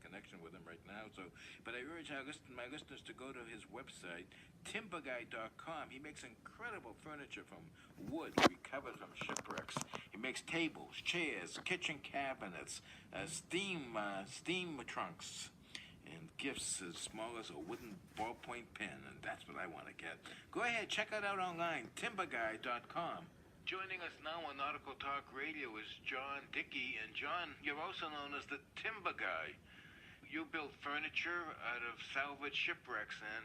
connection with him right now. So, but I urge my listeners to go to his website, Timberguy.com. He makes incredible furniture from wood recovered from shipwrecks. He makes tables, chairs, kitchen cabinets, steam trunks, and gifts as small as a wooden ballpoint pen, and that's what I want to get. Go ahead, check it out online, Timberguy.com. Joining us now on Nautical Talk Radio is John Dickey, and John, you're also known as the Timber Guy. You build furniture out of salvaged shipwrecks, and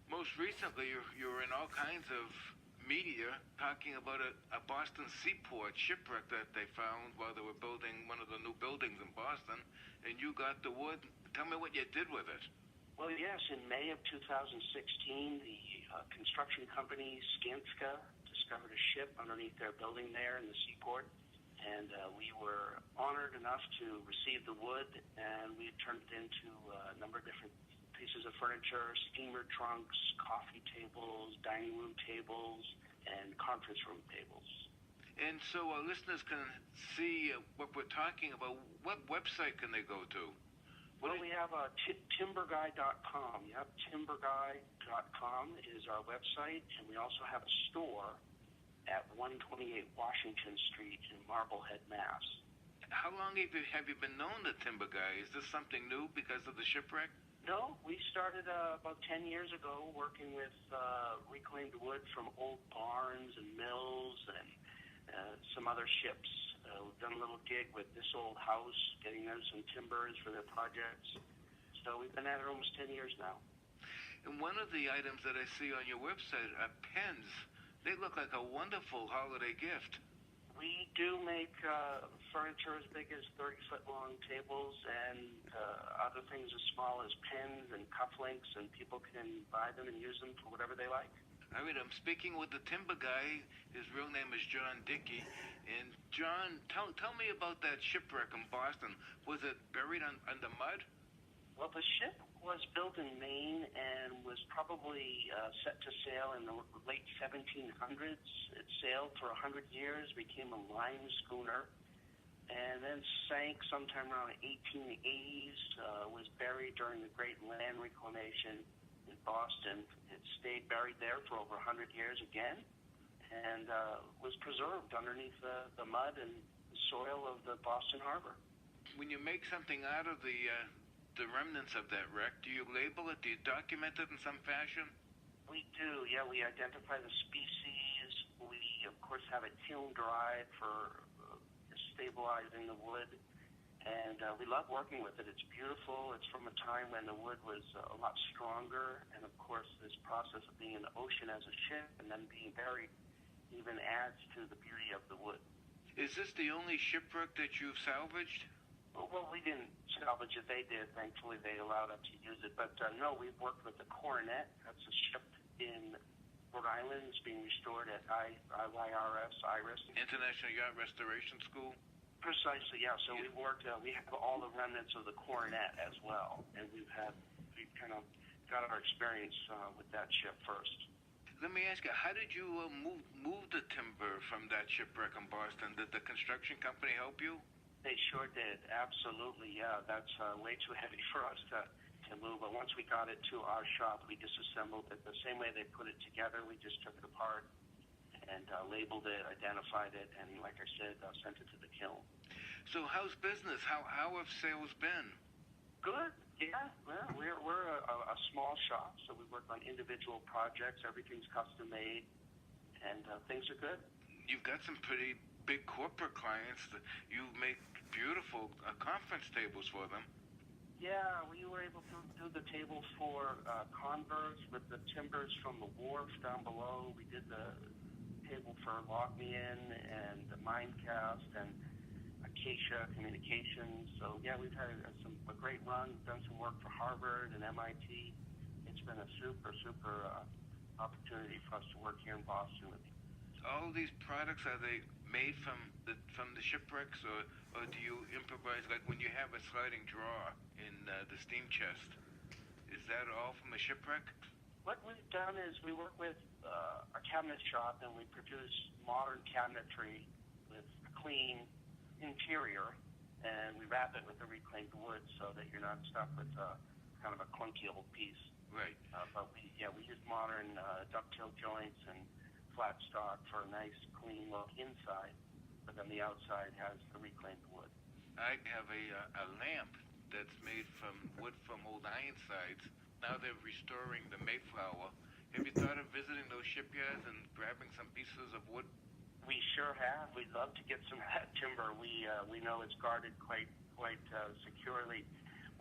most recently you were in all kinds of media talking about a Boston seaport shipwreck that they found while they were building one of the new buildings in Boston, and you got the wood. Tell me what you did with it. Well, yes, in May of 2016, the construction company Skanska discovered a ship underneath their building there in the seaport, and we were honored enough to receive the wood, and we turned it into a number of different pieces of furniture: steamer trunks, coffee tables, dining room tables, and conference room tables. And so our listeners can see what we're talking about. What website can they go to? Well, we have Timberguy.com. Yep, Timberguy.com is our website, and we also have a store at 128 Washington Street in Marblehead, Mass. How long have you been known the Timber Guy? Is this something new because of the shipwreck? No, we started about 10 years ago working with reclaimed wood from old barns and mills and some other ships. We've done a little gig with This Old House, getting them some timbers for their projects. So we've been at it almost 10 years now. And one of the items that I see on your website are pens. They look like a wonderful holiday gift. We do make furniture as big as 30-foot-long tables and other things as small as pens and cufflinks, and people can buy them and use them for whatever they like. All right, I'm speaking with the Timber Guy. His real name is John Dickey. And John, tell me about that shipwreck in Boston. Was it buried under mud? Well, the ship was built in Maine and was probably set to sail in the late 1700s. It sailed for 100 years, became a lime schooner, and then sank sometime around the 1880s, was buried during the Great Land Reclamation in Boston. It stayed buried there for over 100 years again, and was preserved underneath the mud and soil of the Boston Harbor. When you make something out of the remnants of that wreck, do you label it? Do you document it in some fashion? We do, yeah. We identify the species. We, of course, have it kiln dried for stabilizing the wood. And we love working with it. It's beautiful. It's from a time when the wood was a lot stronger. And, of course, this process of being in the ocean as a ship and then being buried even adds to the beauty of the wood. Is this the only shipwreck that you've salvaged? Well, we didn't salvage it. They did. Thankfully, they allowed us to use it. But, no, we've worked with the Coronet. That's a ship in Rhode Island. It's being restored at IRS. International Yacht Restoration School? Precisely, yeah. So we worked. We have all the remnants of the Coronet as well, and we kind of got our experience with that ship first. Let me ask you, how did you move the timber from that shipwreck in Boston? Did the construction company help you? They sure did. Absolutely, yeah. That's way too heavy for us to move. But once we got it to our shop, we disassembled it the same way they put it together. We just took it apart and labeled it, identified it, and like I said, sent it to the kiln. So how's business? How have sales been? Good, yeah. Well, we're a small shop, so we work on individual projects. Everything's custom made, and things are good. You've got some pretty big corporate clients. You make beautiful conference tables for them. Yeah, we were able to do the table for Converse with the timbers from the wharf down below. We did the table for Lock Me In and the Mindcast and Acacia Communications. So yeah, we've had a great run. We've done some work for Harvard and MIT. It's been a super opportunity for us to work here in Boston with you. All these products, are they made from the shipwrecks, or do you improvise, like when you have a sliding drawer in the steam chest? Is that all from a shipwreck? What we've done is we work with a cabinet shop, and we produce modern cabinetry with a clean interior, and we wrap it with the reclaimed wood so that you're not stuck with kind of a clunky old piece. Right. But we use modern ducktail joints and flat stock for a nice, clean look inside, but then the outside has the reclaimed wood. I have a lamp that's made from wood from old Ironsides. Now they're restoring the Mayflower. Have you thought of visiting those shipyards and grabbing some pieces of wood? We sure have. We'd love to get some of that timber. We know it's guarded quite securely.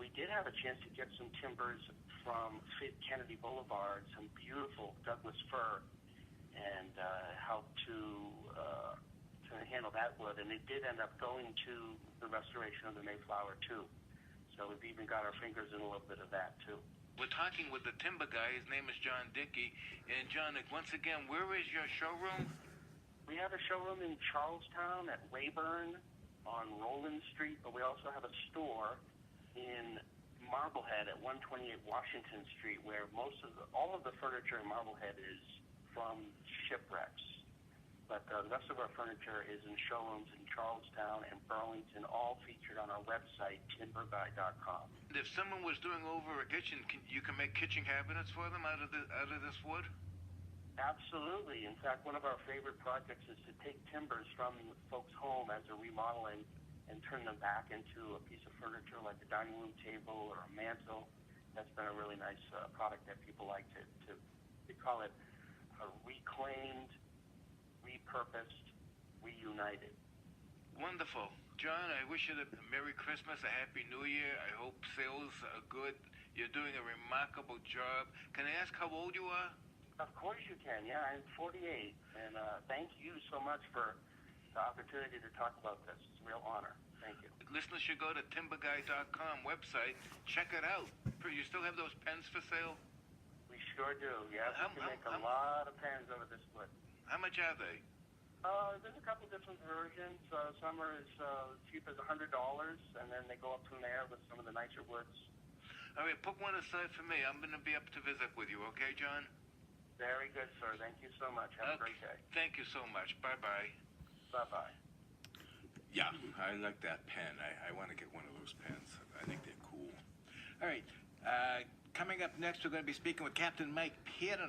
We did have a chance to get some timbers from Kennedy Boulevard, some beautiful Douglas fir, and help to handle that wood. And it did end up going to the restoration of the Mayflower too. So we've even got our fingers in a little bit of that too. We're talking with the timber guy. His name is John Dickey. And John, once again, where is your showroom? We have a showroom in Charlestown at Weyburn on Roland Street, but we also have a store in Marblehead at 128 Washington Street, where all of the furniture in Marblehead is from Shipwrecks. But the rest of our furniture is in showrooms in Charlestown and Burlington, all featured on our website, Timberguy.com. If someone was doing over a kitchen, you can make kitchen cabinets for them out of this wood? Absolutely. In fact, one of our favorite projects is to take timbers from folks' home as they're remodeling and turn them back into a piece of furniture like a dining room table or a mantle. That's been a really nice product that people like to we call it a reclaimed, repurposed, reunited. Wonderful. John, I wish you a Merry Christmas, a Happy New Year. I hope sales are good. You're doing a remarkable job. Can I ask how old you are? Of course you can. Yeah, I'm 48. And thank you so much for the opportunity to talk about this. It's a real honor. Thank you. Listeners should go to Timberguy.com website. Check it out. You still have those pens for sale? We sure do. Yes, we can make a lot of pens out of this wood. How much are they? There's a couple different versions. Some are as cheap as $100, and then they go up from there with some of the nicer woods. All right, put one aside for me. I'm going to be up to visit with you, okay, John? Very good, sir. Thank you so much. Have a great day. Thank you so much. Bye-bye. Bye-bye. Yeah, I like that pen. I want to get one of those pens. I think they're cool. All right, coming up next, we're going to be speaking with Captain Mike Pearden.